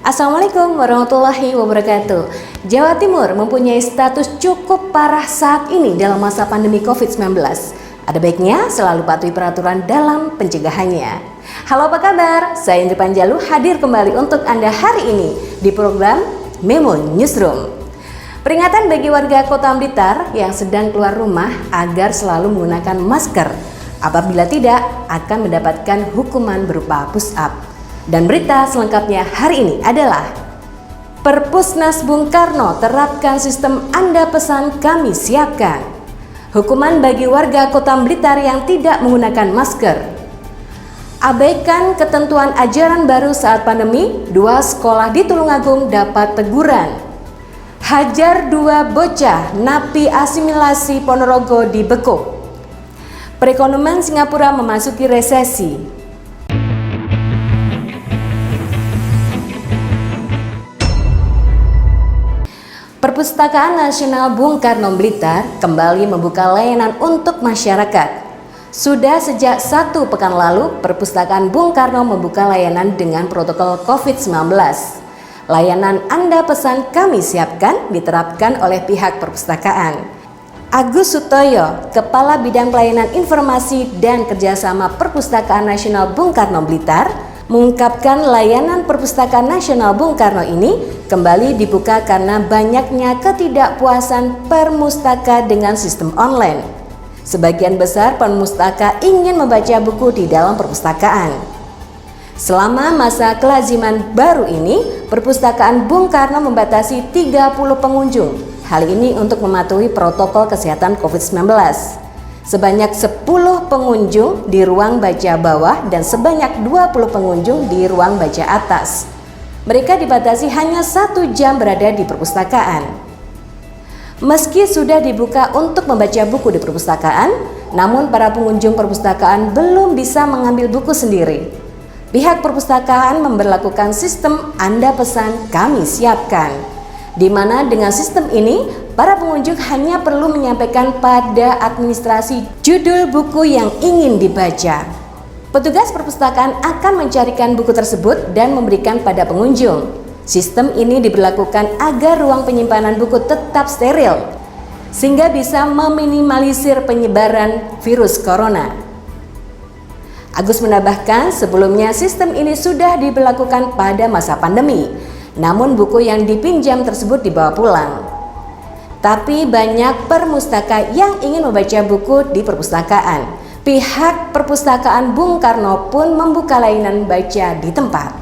Assalamualaikum warahmatullahi wabarakatuh. Jawa Timur mempunyai status cukup parah saat ini dalam masa pandemi COVID-19. Ada baiknya selalu patuhi peraturan dalam pencegahannya. Halo, apa kabar? Saya Indri Panjalu hadir kembali untuk Anda hari ini di program Memo Newsroom. Peringatan bagi warga Kota Blitar yang sedang keluar rumah agar selalu menggunakan masker. Apabila tidak, akan mendapatkan hukuman berupa push up. Dan berita selengkapnya hari ini adalah Perpusnas Bung Karno terapkan sistem Anda pesan kami siapkan. Hukuman bagi warga Kota Blitar yang tidak menggunakan masker. Abaikan ketentuan ajaran baru saat pandemi, 2 sekolah di Tulungagung dapat teguran. Hajar 2 bocah napi asimilasi Ponorogo dibekuk. Perekonomian Singapura memasuki resesi. Perpustakaan Nasional Bung Karno Blitar kembali membuka layanan untuk masyarakat. Sudah sejak 1 pekan lalu, Perpustakaan Bung Karno membuka layanan dengan protokol COVID-19. Layanan Anda pesan kami siapkan diterapkan oleh pihak perpustakaan. Agus Sutoyo, Kepala Bidang Pelayanan Informasi dan Kerjasama Perpustakaan Nasional Bung Karno Blitar, mengungkapkan layanan Perpustakaan Nasional Bung Karno ini kembali dibuka karena banyaknya ketidakpuasan permustaka dengan sistem online. Sebagian besar permustaka ingin membaca buku di dalam perpustakaan. Selama masa kelaziman baru ini, Perpustakaan Bung Karno membatasi 30 pengunjung. Hal ini untuk mematuhi protokol kesehatan COVID-19. Sebanyak 10 pengunjung di ruang baca bawah dan sebanyak 20 pengunjung di ruang baca atas. Mereka dibatasi hanya 1 jam berada di perpustakaan. Meski sudah dibuka untuk membaca buku di perpustakaan, namun para pengunjung perpustakaan belum bisa mengambil buku sendiri. Pihak perpustakaan memberlakukan sistem Anda pesan kami siapkan, di mana dengan sistem ini para pengunjung hanya perlu menyampaikan pada administrasi judul buku yang ingin dibaca. Petugas perpustakaan akan mencarikan buku tersebut dan memberikan pada pengunjung. Sistem ini diberlakukan agar ruang penyimpanan buku tetap steril, sehingga bisa meminimalisir penyebaran virus corona. Agus menambahkan, sebelumnya sistem ini sudah diberlakukan pada masa pandemi, namun buku yang dipinjam tersebut dibawa pulang. Tapi banyak permustaka yang ingin membaca buku di perpustakaan. Pihak Perpustakaan Bung Karno pun membuka layanan baca di tempat.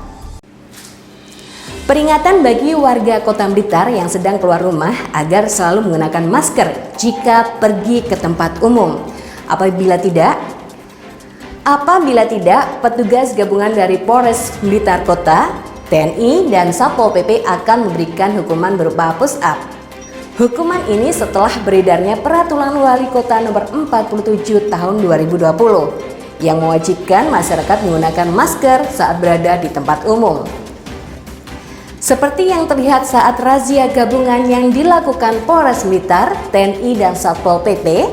Peringatan bagi warga Kota Blitar yang sedang keluar rumah agar selalu menggunakan masker jika pergi ke tempat umum. Apabila tidak, petugas gabungan dari Polres Blitar Kota, TNI, dan Satpol PP akan memberikan hukuman berupa push up. Hukuman ini setelah beredarnya Peraturan Wali Kota Nomor 47 Tahun 2020 yang mewajibkan masyarakat menggunakan masker saat berada di tempat umum. Seperti yang terlihat saat razia gabungan yang dilakukan Polres Blitar, TNI, dan Satpol PP,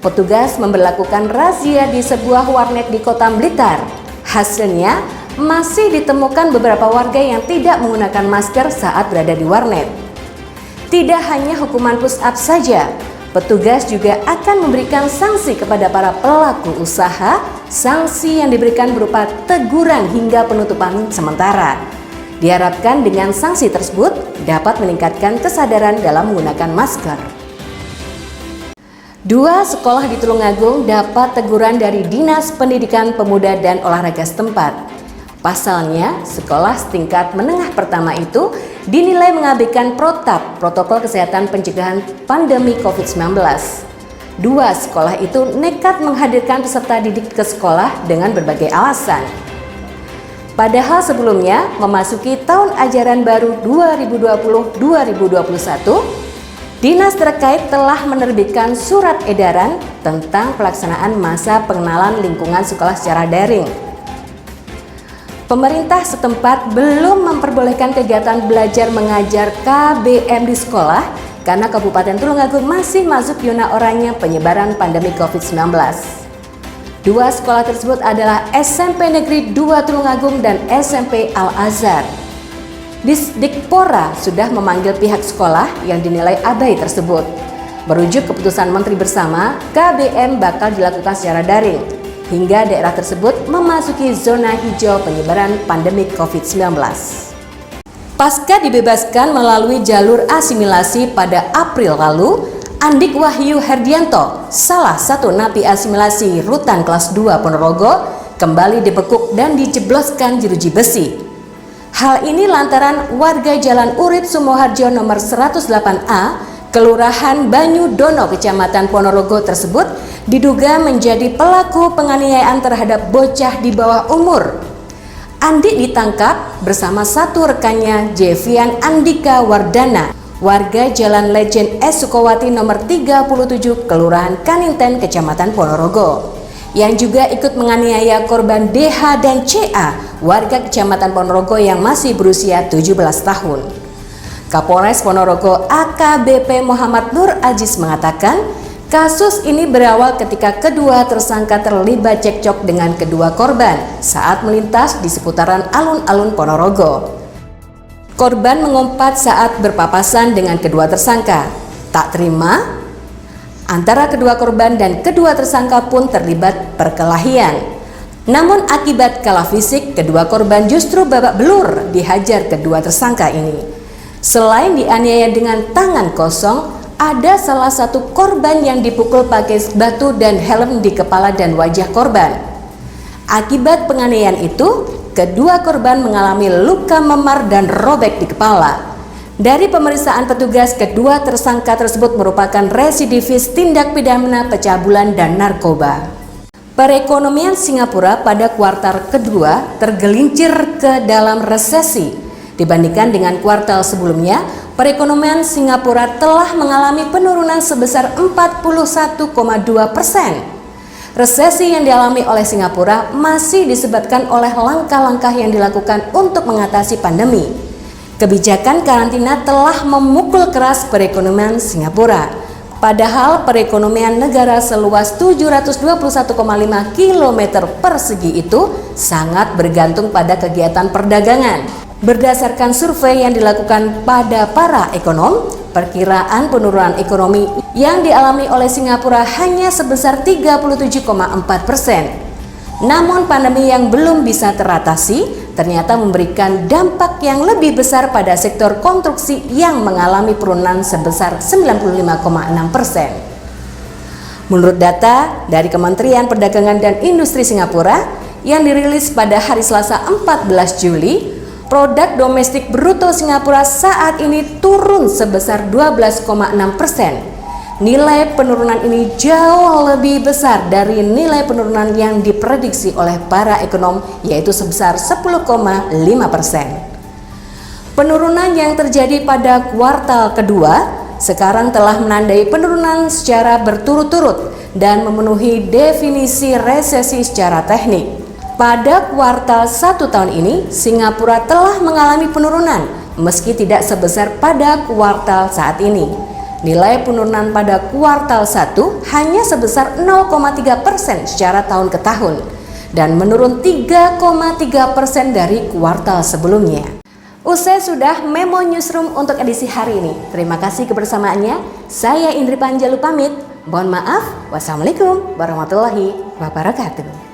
petugas memberlakukan razia di sebuah warnet di Kota Blitar. Hasilnya, masih ditemukan beberapa warga yang tidak menggunakan masker saat berada di warnet. Tidak hanya hukuman push up saja, petugas juga akan memberikan sanksi kepada para pelaku usaha. Sanksi yang diberikan berupa teguran hingga penutupan sementara. Diharapkan dengan sanksi tersebut dapat meningkatkan kesadaran dalam menggunakan masker. 2 sekolah di Tulungagung dapat teguran dari Dinas Pendidikan Pemuda dan Olahraga setempat. Pasalnya, sekolah setingkat menengah pertama itu dinilai mengabaikan protokol kesehatan pencegahan pandemi COVID-19. 2 sekolah itu nekat menghadirkan peserta didik ke sekolah dengan berbagai alasan. Padahal sebelumnya, memasuki tahun ajaran baru 2020-2021, Dinas terkait telah menerbitkan surat edaran tentang pelaksanaan masa pengenalan lingkungan sekolah secara daring. Pemerintah setempat belum memperbolehkan kegiatan belajar mengajar KBM di sekolah karena Kabupaten Tulungagung masih masuk zona oranye penyebaran pandemi COVID-19. 2 sekolah tersebut adalah SMP Negeri 2 Tulungagung dan SMP Al-Azhar. Disdikpora sudah memanggil pihak sekolah yang dinilai abai tersebut. Merujuk keputusan Menteri Bersama, KBM bakal dilakukan secara daring hingga daerah tersebut memasuki zona hijau penyebaran pandemi COVID-19. Pasca dibebaskan melalui jalur asimilasi pada April lalu, Andik Wahyu Herdianto, salah satu napi asimilasi rutan kelas 2 Ponorogo, kembali dibekuk dan dijebloskan jeruji besi. Hal ini lantaran warga Jalan Urip Sumoharjo nomor 108A, Kelurahan Banyudono, Kecamatan Ponorogo tersebut diduga menjadi pelaku penganiayaan terhadap bocah di bawah umur. Andik ditangkap bersama satu rekannya, Jevian Andika Wardana, warga Jalan Lejen S. Sukowati nomor 37, Kelurahan Kaninten, Kecamatan Ponorogo, yang juga ikut menganiaya korban DH dan CA, warga Kecamatan Ponorogo yang masih berusia 17 tahun. Kapolres Ponorogo AKBP Muhammad Nur Aziz mengatakan, kasus ini berawal ketika kedua tersangka terlibat cekcok dengan kedua korban saat melintas di seputaran alun-alun Ponorogo. Korban mengumpat saat berpapasan dengan kedua tersangka. Tak terima, antara kedua korban dan kedua tersangka pun terlibat perkelahian. Namun akibat kalah fisik, kedua korban justru babak belur dihajar kedua tersangka ini. Selain dianiaya dengan tangan kosong, ada salah satu korban yang dipukul pakai batu dan helm di kepala dan wajah korban. Akibat penganiayaan itu, kedua korban mengalami luka memar dan robek di kepala. Dari pemeriksaan petugas, kedua tersangka tersebut merupakan residivis tindak pidana pencabulan dan narkoba. Perekonomian Singapura pada kuartal kedua tergelincir ke dalam resesi. Dibandingkan dengan kuartal sebelumnya, perekonomian Singapura telah mengalami penurunan sebesar 41,2%. Resesi yang dialami oleh Singapura masih disebabkan oleh langkah-langkah yang dilakukan untuk mengatasi pandemi. Kebijakan karantina telah memukul keras perekonomian Singapura. Padahal perekonomian negara seluas 721,5 km persegi itu sangat bergantung pada kegiatan perdagangan. Berdasarkan survei yang dilakukan pada para ekonom, perkiraan penurunan ekonomi yang dialami oleh Singapura hanya sebesar 37,4%. Namun pandemi yang belum bisa teratasi ternyata memberikan dampak yang lebih besar pada sektor konstruksi yang mengalami penurunan sebesar 95,6%. Menurut data dari Kementerian Perdagangan dan Industri Singapura yang dirilis pada hari Selasa 14 Juli, produk domestik bruto Singapura saat ini turun sebesar 12,6%. Nilai penurunan ini jauh lebih besar dari nilai penurunan yang diprediksi oleh para ekonom, yaitu sebesar 10,5%. Penurunan yang terjadi pada kuartal kedua sekarang telah menandai penurunan secara berturut-turut dan memenuhi definisi resesi secara teknik. Pada kuartal 1 tahun ini, Singapura telah mengalami penurunan meski tidak sebesar pada kuartal saat ini. Nilai penurunan pada kuartal 1 hanya sebesar 0,3% secara tahun ke tahun dan menurun 3,3% dari kuartal sebelumnya. Usai sudah Memo Newsroom untuk edisi hari ini. Terima kasih kebersamaannya. Saya Indri Panjalu pamit. Mohon maaf. Wassalamualaikum warahmatullahi wabarakatuh.